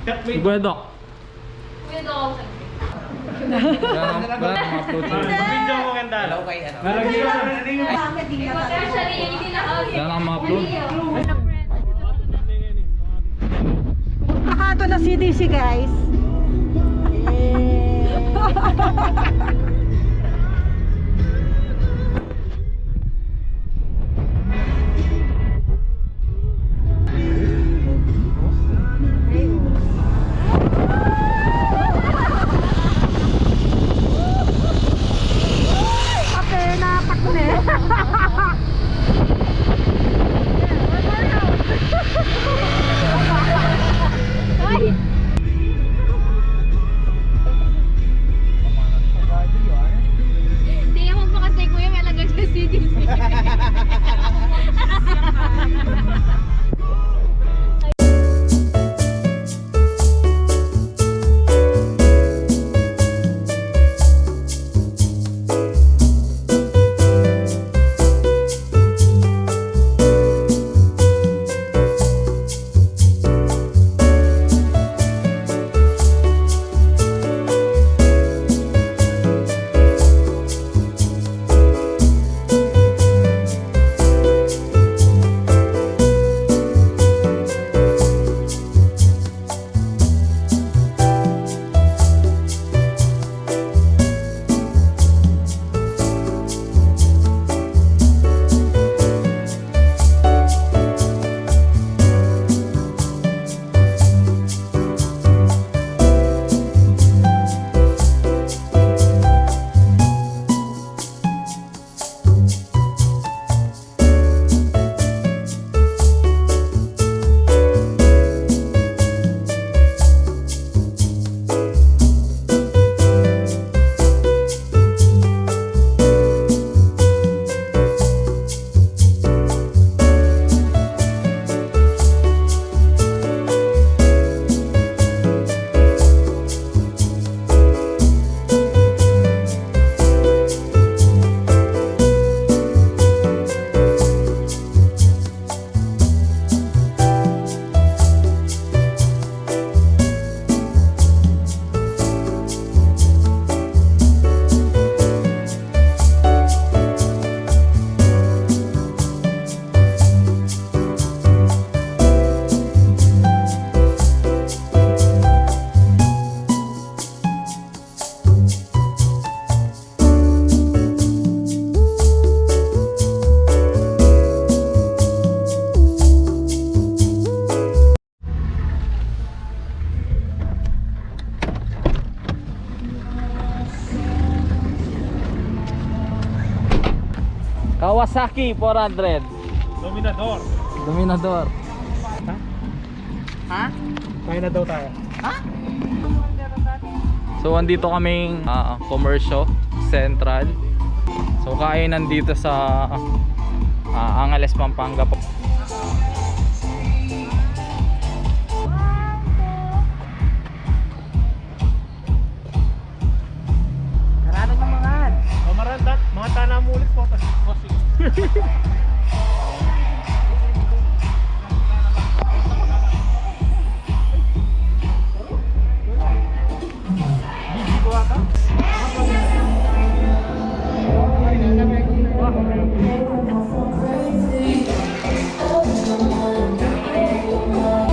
Kuya Doc. Kuya Doc. Video mo ganda. Hello kay ano. Wala kang ma-upload. Nakato na CDC guys. Kawasaki 400. Dominador. Dominador. Ha? Kaya na daw tayo. Ha? So andito kaming Comercio Central. So kaya nandito sa Angeles, Pampanga po. Karano ng mga ad. Marandat, mga tana mo ulit po.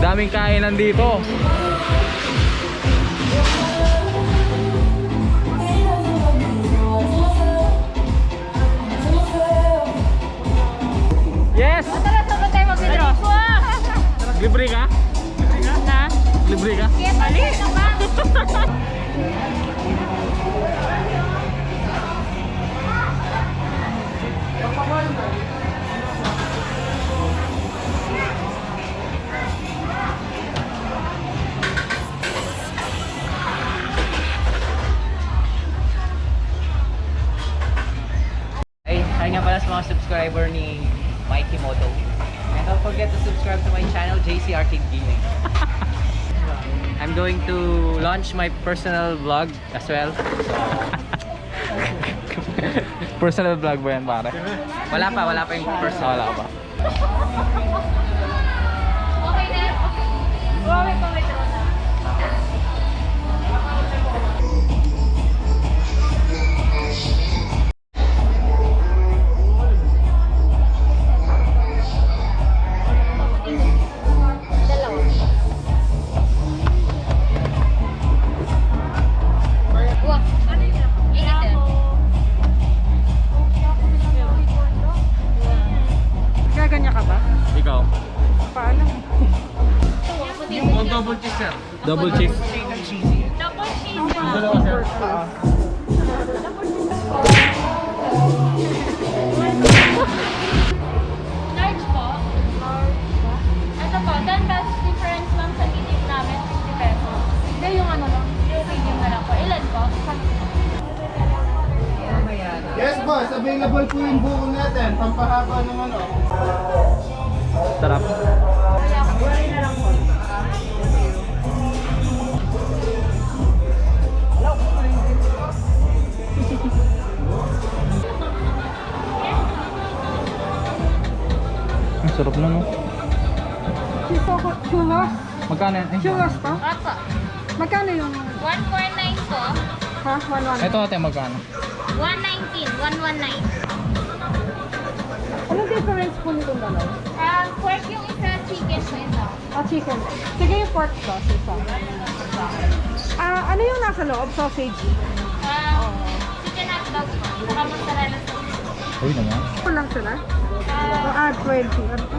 Daming kainan dito. Yes! Libre ka? Na? Libre ka? Mali! Hi nga pala sa mga subscriber ni Mikey Moto. And don't forget to subscribe to my channel, JC Arcade Gaming. I'm going to launch my personal vlog as well. So, Personal vlog ba yan, pare? wala pa yung personal. Wala pa. Okay na. Okay. Wait na. double cheese, sir. Double cheese. Chicken cheesy. Double cheese. Dalawa, sir. Large po. Ito po, 10 pesos difference lang sa medium namin, 50 pesos. Hindi yung ano lang, yung medium na lang po. Ilan po? Yes, boss. Available po yung buko natin. Pampahaba ng ano. Sarap. Ang sarap na, no? Churros? Magkano yan? Ay, Churros to? Opo. Magkano yung... 149 po. Ha? 1-1? ito ate, magkano? 119. 119. Anong difference po nitong dalawa? Pork yung isa, chicken po isa. Ah, chicken. Sige yung pork sauce isa. Ano yung nasa loob? Sausage? Chicken hot dog po. Saka mozzarella sauce. Uy naman. Ano lang sila? 20. Ano to?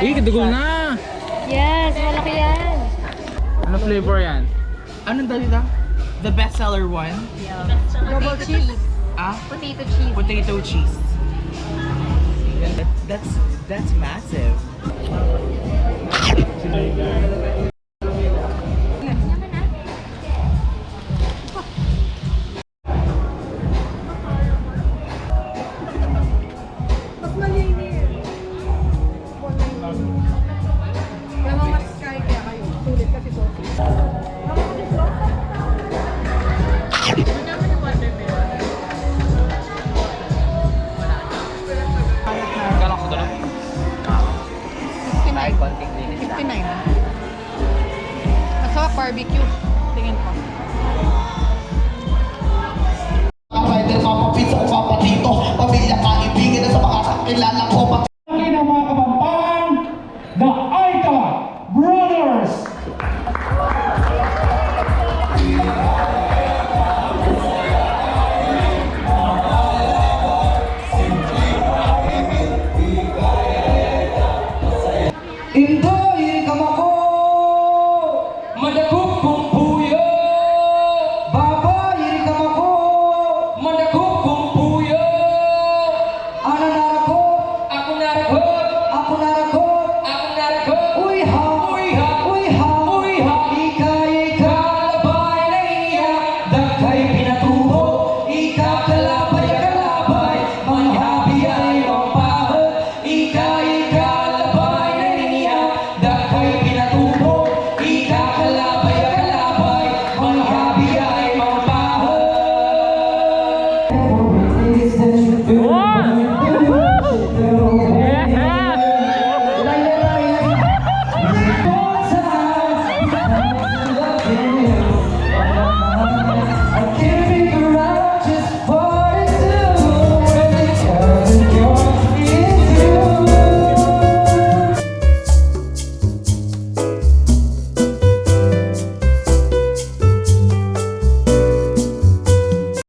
Ih, kadugol na! Yes, malaki yan. Ano flavor yan? Anong dalita? The bestseller one? Double cheese? Ah? Potato cheese. Potato cheese. That's massive. Mas malinis. Kaya mas kaya kayo. Sulit kasi sausage. Magkano ko doon? Kahit konting linis lang. 59. Masarap barbecue. Tingin ko. Rider, mapapito, papatito, pamilya, kaibigan na sa mga kakilala ko.